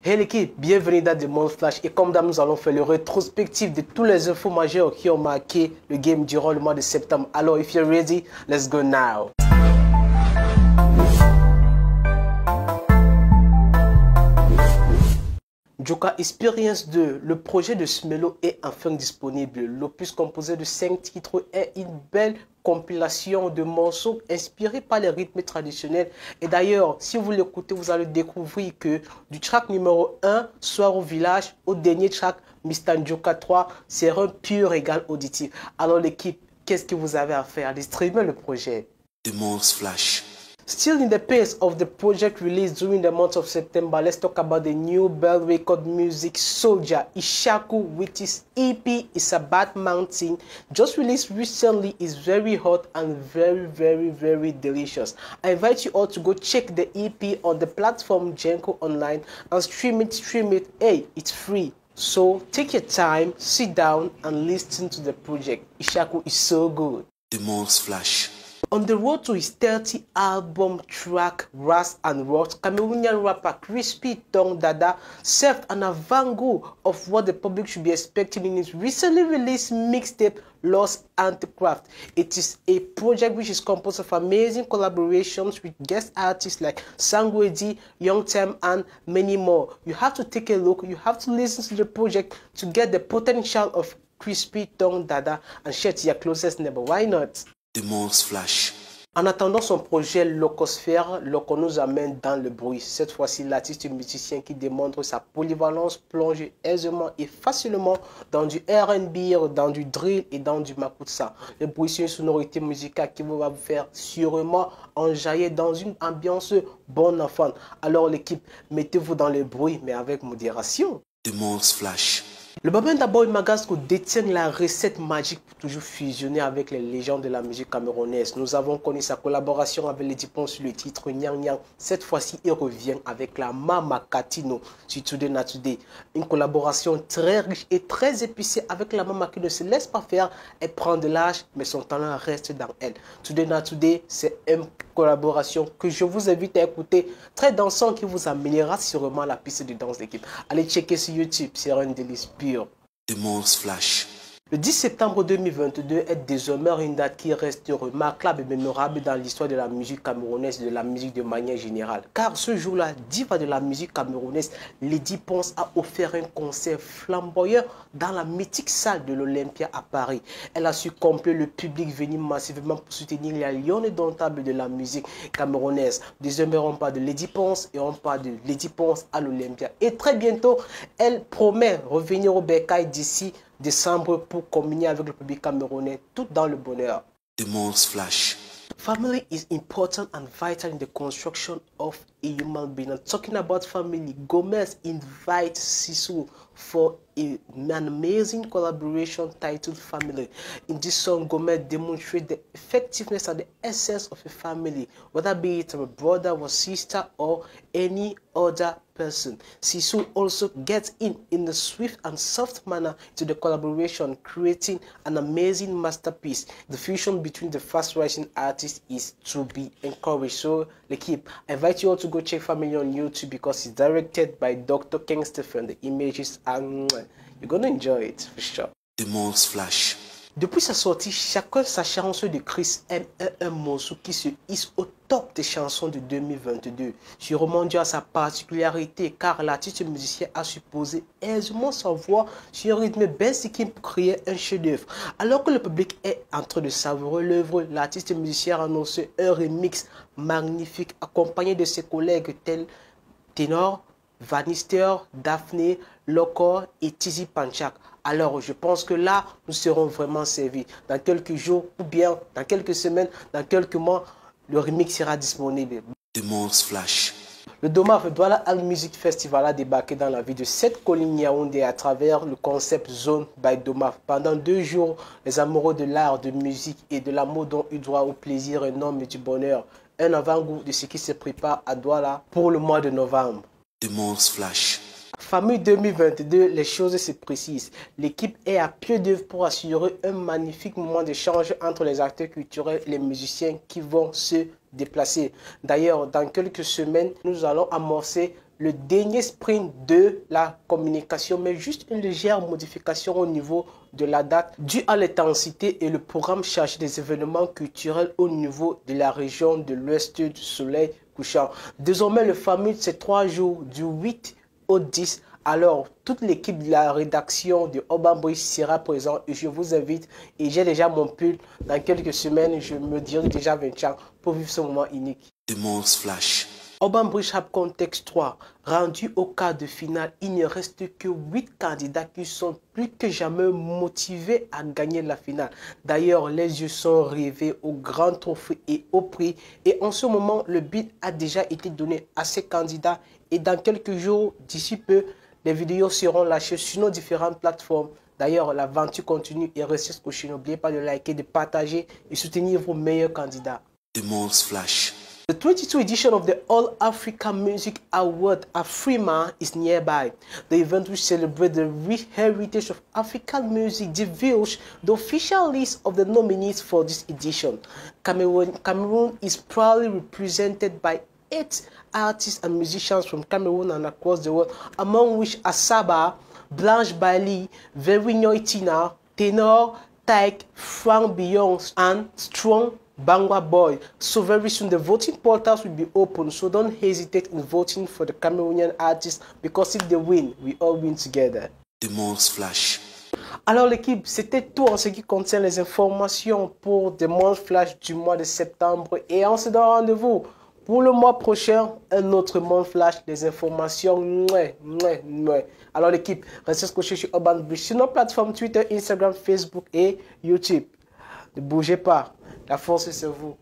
Hey l'équipe, bienvenue dans Demons Flash et comme d'hab nous allons faire le rétrospectif de tous les infos majeures qui ont marqué le game durant le mois de septembre. Alors if you're ready, let's go now. Joka Experience 2, le projet de Smelo est enfin disponible. L'opus composé de 5 titres est une belle compilation de morceaux inspirés par les rythmes traditionnels. Et d'ailleurs, si vous l'écoutez, vous allez découvrir que du track numéro 1, Soir au village, au dernier track, Mr. Joka 3, c'est un pur régal auditif. Alors l'équipe, qu'est-ce que vous avez à faire? Distribuer le projet. Demons Flash. Still in the pace of the project released during the month of September, let's talk about the new Bell Record music Soldier Ishaku with his EP It's About Mountain. Just released recently, is very hot and very delicious. I invite you all to go check the EP on the platform Jenko Online and stream it. Hey, it's free. So take your time, sit down and listen to the project. Ishaku is so good. Demons Flash. On the road to his 30th album track, Ras and Rot, Cameroonian rapper Crispy Tongue Dada served an avant-garde of what the public should be expecting in his recently released mixtape, Lost Anticraft. It is a project which is composed of amazing collaborations with guest artists like Sangwedi, Young Tem, and many more. You have to take a look, you have to listen to the project to get the potential of Crispy Tongue Dada and share to your closest neighbor. Why not? Demons Flash. En attendant son projet Locosphère, Loco nous amène dans le bruit. Cette fois-ci, l'artiste musicien qui démontre sa polyvalence plonge aisément et facilement dans du R&B, dans du drill et dans du makoutsa. Le bruit, c'est une sonorité musicale qui va vous faire sûrement enjailler dans une ambiance bon enfant. Alors l'équipe, mettez-vous dans le bruit, mais avec modération. Demons Flash. Le Babenda Boy Magasco détient la recette magique pour toujours fusionner avec les légendes de la musique camerounaise. Nous avons connu sa collaboration avec Lady Pon sur le titre Nyang Nyang. Cette fois-ci, il revient avec la Mama Katino sur Today Not Today. Une collaboration très riche et très épicée avec la Mama qui ne se laisse pas faire. Elle prend de l'âge, mais son talent reste dans elle. Today Not Today, c'est une collaboration que je vous invite à écouter. Très dansant qui vous amènera sûrement la piste de danse d'équipe. Allez checker sur YouTube, c'est un délice pur. Demons Flash. Le 10 septembre 2022 est désormais une date qui reste remarquable et mémorable dans l'histoire de la musique camerounaise et de la musique de manière générale. Car ce jour-là, diva de la musique camerounaise, Lady Ponce a offert un concert flamboyant dans la mythique salle de l'Olympia à Paris. Elle a su combler le public venu massivement pour soutenir les lions indomptables de la musique camerounaise. Désormais, on parle de Lady Ponce et on parle de Lady Ponce à l'Olympia. Et très bientôt, elle promet revenir au Bercail d'ici décembre pour communier avec le public camerounais, tout dans le bonheur. Demons Flash. Family is important and vital in the construction of a human being. And talking about family, Gomez invites Sisu for an amazing collaboration titled Family. In this song, Gomez demonstrates the effectiveness and the essence of a family, whether be it a brother or sister or any other person. Sisu also gets in a swift and soft manner to the collaboration, creating an amazing masterpiece. The fusion between the fast-rising artists is to be encouraged. So, l'équipe, I invite you all to go check Family on YouTube because it's directed by Dr. King Stephen. The images are, you're gonna enjoy it for sure. Demons Flash. Depuis sa sortie, chacun sa chanson de Chris M est un morceau qui se hisse au top des chansons de 2022. Sûrement dû à sa particularité car l'artiste musicien a supposé aisément sa voix sur un rythme basique pour créer un chef-d'œuvre. Alors que le public est en train de savourer l'œuvre, l'artiste musicien a annoncé un remix magnifique accompagné de ses collègues tels Ténor, Vanister, Daphné, Locor et Tizi Panchak. Alors, je pense que là, nous serons vraiment servis. Dans quelques jours ou bien dans quelques semaines, dans quelques mois, le remix sera disponible. Demons Flash. Le Domaf Douala All Music Festival a débarqué dans la ville de Sept-Collines Yaoundé à travers le concept Zone by Domaf. Pendant 2 jours, les amoureux de l'art, de musique et de l'amour ont eu droit au plaisir énorme et du bonheur. Un avant-goût de ce qui se prépare à Douala pour le mois de novembre. Demons Flash. Famille 2022, les choses se précisent. L'équipe est à pied d'œuvre pour assurer un magnifique moment d'échange entre les acteurs culturels et les musiciens qui vont se déplacer. D'ailleurs, dans quelques semaines, nous allons amorcer le dernier sprint de la communication, mais juste une légère modification au niveau de la date due à l'intensité et le programme chargé des événements culturels au niveau de la région de l'Ouest du Soleil couchant. Désormais, le fameux, c'est 3 jours du 8 au 10. Alors, toute l'équipe de la rédaction de Urban Boys sera présente et je vous invite, et j'ai déjà mon pull, dans quelques semaines, je me dirige déjà vers Tchang pour vivre ce moment unique. Dimanche Flash. Urban Boys Rap Contexte 3, rendu au quart de finale, il ne reste que 8 candidats qui sont plus que jamais motivés à gagner la finale. D'ailleurs, les yeux sont rivés au grand trophée et au prix. Et en ce moment, le bid a déjà été donné à ces candidats. Et dans quelques jours, d'ici peu, les vidéos seront lâchées sur nos différentes plateformes. D'ailleurs, l'aventure continue et restez scotchés. N'oubliez pas de liker, de partager et soutenir vos meilleurs candidats. Dimanche Flash. The 22 edition of the All Africa Music Award at Freema is nearby. The event which celebrates the rich heritage of African music reveals the official list of the nominees for this edition. Cameroon is proudly represented by 8 artists and musicians from Cameroon and across the world, among which Asaba, Blanche Bailey, Verigno Tina, Tenor, Tyke, Frank Beyonce, and Strong Bangwa Boy. So very soon the voting portals will be open, so don't hesitate in voting for the Cameroonian artists, because if they win, we all win together. Dimanche Flash. Alors l'équipe, c'était tout en ce qui concerne les informations pour Dimanche Flash du mois de septembre, et on se donne rendez-vous pour le mois prochain, un autre Monde Flash, des informations. Alors l'équipe, restez scotchés sur Urban Boys, sur nos plateformes Twitter, Instagram, Facebook et YouTube. Ne bougez pas, la force c'est vous.